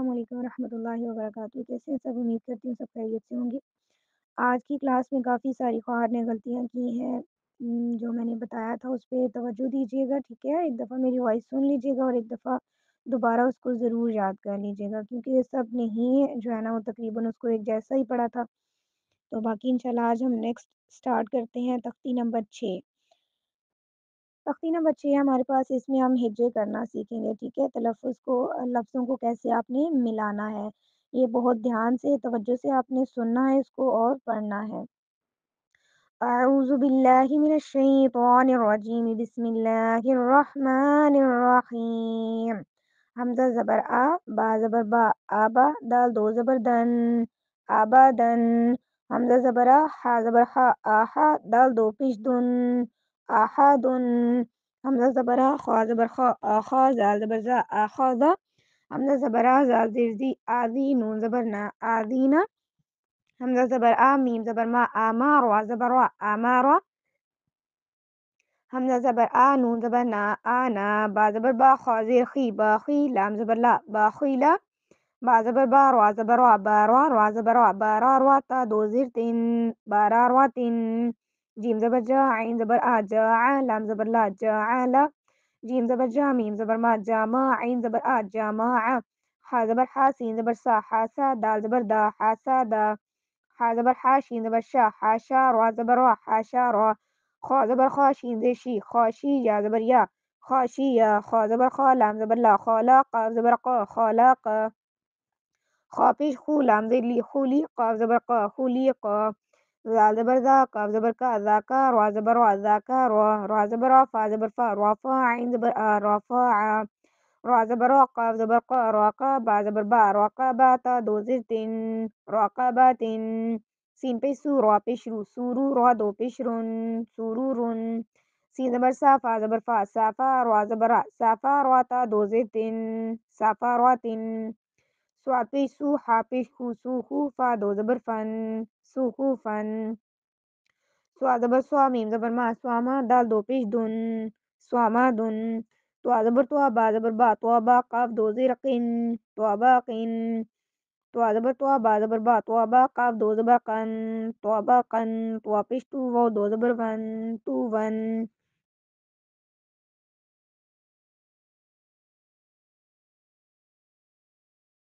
السلام علیکم ورحمۃ اللہ وبرکاتہ، کیسے ہیں سب؟ امید کرتی ہوں سب خیریت سے ہوں گے۔ آج کی کلاس میں کافی ساری خواہر نے غلطیاں کی ہیں، جو میں نے بتایا تھا اس پہ توجہ دیجیے گا، ٹھیک ہے؟ ایک دفعہ میری وائس سن لیجیے گا اور ایک دفعہ دوبارہ اس کو ضرور یاد کر لیجیے گا، کیونکہ یہ سب نے ہی جو ہے نا وہ تقریباً اس کو ایک جیسا ہی پڑھا تھا۔ تو باقی انشاءاللہ آج ہم نیکسٹ اسٹارٹ کرتے ہیں تختی نمبر 6۔ تختی نمبر 6 ہے ہمارے پاس، اس میں ہم ہجے کرنا سیکھیں گے، ٹھیک ہے؟ تلفظ کو، لفظوں کو کیسے آپ نے ملانا ہے، یہ بہت دھیان سے توجہ سے آپ نے سننا ہے اس کو اور پڑھنا ہے۔ اعوذ باللہ من الشیطان الرجیم، بسم اللہ الرحمن الرحیم۔ حمزہ زبر آ، با زبر با، آبا، دال دو زبر دن، آبادن۔ حمزہ زبر آ، ہا زبر ہا، آہا، دال دو پیش دن، آحادن۔ حمزہ زبر آ، خا زبر خا، آخا، زال زبر زا، آخاذا۔ حمزہ زبر آ، زال زیر زی، آذی، نون زبر نا، آذینا۔ حمزہ زبر آ، میم زبر ما، آما، را زبر را، آمارا۔ حمزہ زبر آ، نون زبر نا، آنا، با زبر با، خا زیر خی، باخی، لام زبر لا، باخیلا۔ با زبر با، را زبر را، بارا، را زبر را، بارا را، تا دو زیر تن، بارا را تن۔ جیم زبر جا، عین زبر آ، جاعا، لام زبر لا، جاعلا۔ جیم زبر جا، میم زبر ما، جاما، عین زبر آ، جامعا۔ حا زبر حا، سین زبر سا، حاسا، دال زبر دا، حاسادا۔ حا زبر حا، شین زبر شا، حاشا، را زبر را، حاشا را۔ خا زبر خا، شین زیر شی، خاشی، یا زبر یا، خاشیا۔ خا زبر خا، لام زبر لا، خالا، قاف زبر قا، خالاقا۔ خا پیش خو، لام زیر لی، خولی، قاف زبر قا، خولیقا۔ زال زبر زا، قاف زبر کا، ذاکا، را زبر را، ذاکا را۔ را زبر را، فا زبر فا، رافا، عین زبر آ، رافعا۔ را زبر را، قاف زبر قا، راقا، با زبر با، راقبا، تا دو زیر تن، راقباتن۔ سین پیش سو، را پیش رو، سورو، را دو پیش رن، سورورن۔ سین زبر سا، فا زبر فا، صافا، را زبر را، صافا، را تا دو زیر تن، صافاراتن۔ سواد پیش سو، حا پیش خو، سوخو، فا دو زبر فن، سوخوفن۔ سوا زبر سوا، میم زبر ما، سواما، دال دو پیش دن، سوامادن۔ توا زبر توا، با زبر با، توابا، قاف دو زیر قن، تواباقن۔ توا زبر توا، با زبر با، توابا، قاف دو زبر قن، تواباقن۔ توا پیش تو، واو دو زبر ون، توون۔